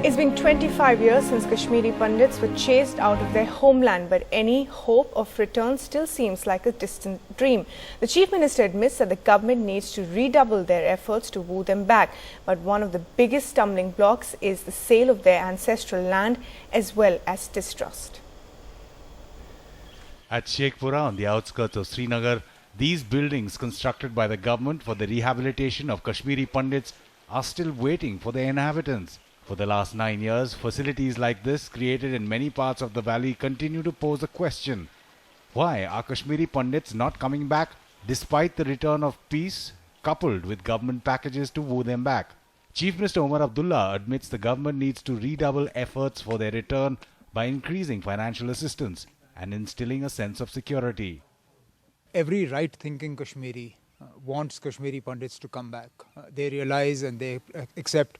It's been 25 years since Kashmiri pandits were chased out of their homeland, but any hope of return still seems like a distant dream. The Chief Minister admits that the government needs to redouble their efforts to woo them back, but one of the biggest stumbling blocks is the sale of their ancestral land as well as distrust. At Sheikhpura, on the outskirts of Srinagar, these buildings constructed by the government for the rehabilitation of Kashmiri pandits are still waiting for their inhabitants. For the last 9 years, facilities like this created in many parts of the valley continue to pose a question. Why are Kashmiri pandits not coming back despite the return of peace coupled with government packages to woo them back? Chief Minister Omar Abdullah admits the government needs to redouble efforts for their return by increasing financial assistance and instilling a sense of security. Every right-thinking Kashmiri wants Kashmiri pandits to come back. They realize and they accept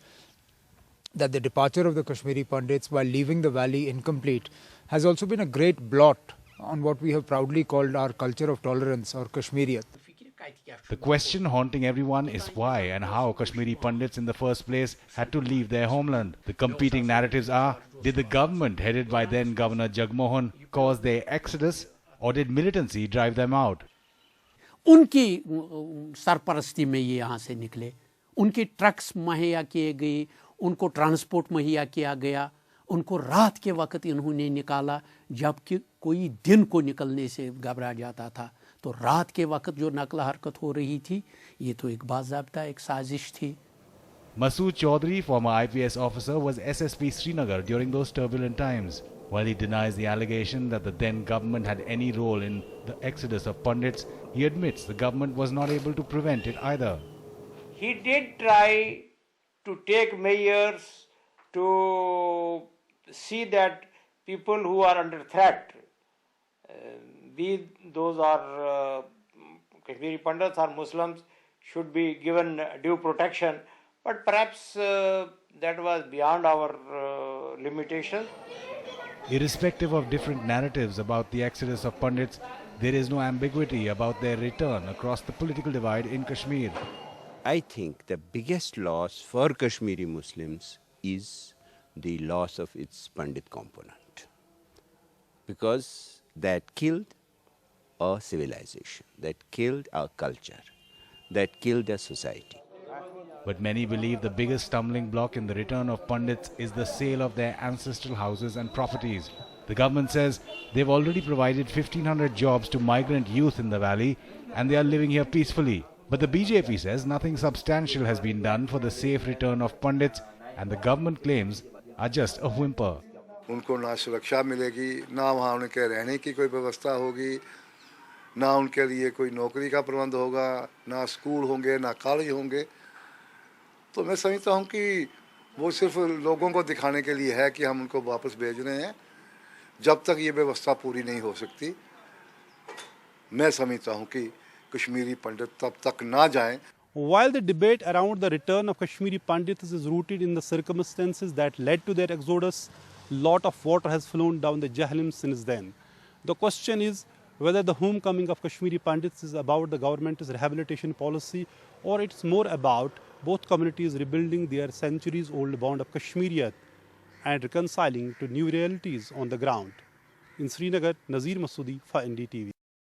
that the departure of the Kashmiri pandits while leaving the valley incomplete has also been a great blot on what we have proudly called our culture of tolerance or Kashmiriyat. The question haunting everyone is why and how Kashmiri pandits in the first place had to leave their homeland. The competing narratives are, did the government headed by then Governor Jammu cause their exodus, or did militancy drive them out? उनकी सरपरस्ती में ये यहाँ से निकले, उनकी trucks मुहैया किए गए, उनको ट्रांसपोर्ट मुहैया किया गया, उनको रात के वक्त इन्होंने निकाला जबकि कोई दिन को निकलने से घबरा जाता था. तो रात के वक्त जो नकल हरकत हो रही थी ये तो एक बाज़ाब्ता एक साजिश थी. Masood Chaudhary, former IPS officer, was SSP Srinagar during those turbulent times. While he denies the allegation that the then government had any role in the exodus of pandits, he admits the government was not able to prevent it either. He did try to take measures to see that people who are under threat, those are Kashmiri pandits or Muslims, should be given due protection. But perhaps that was beyond our limitations. Irrespective of different narratives about the exodus of pandits, there is no ambiguity about their return across the political divide in Kashmir. I think the biggest loss for Kashmiri Muslims is the loss of its Pandit component, because that killed our civilization, that killed our culture, that killed our society. But many believe the biggest stumbling block in the return of pandits is the sale of their ancestral houses and properties. The government says they've already provided 1,500 jobs to migrant youth in the valley and they are living here peacefully. But the BJP says nothing substantial has been done for the safe return of pandits and the government claims are just a whimper. उनको ना सुरक्षा मिलेगी, ना वहाँ उनके रहने की कोई व्यवस्था होगी, ना उनके लिए कोई नौकरी का प्रबंध होगा, ना स्कूल होंगे, ना कॉलेज होंगे. तो मैं समझता हूँ कि वो सिर्फ लोगों को दिखाने के लिए है कि हम उनको वापस भेज रहे हैं. जब तक ये व्यवस्था पूरी नहीं हो सकती, मैं समझता हूँ कि Kashmiri Pandit तब तक ना जाएं. While the debate around the return of Kashmiri Pandits is rooted in the circumstances that led to their exodus, a lot of water has flown down the Jahlim since then. The question is whether the homecoming of Kashmiri Pandits is about the government's rehabilitation policy or it's more about both communities rebuilding their centuries-old bond of Kashmiriyat and reconciling to new realities on the ground. In Srinagar, Nazir Masoodi for NDTV.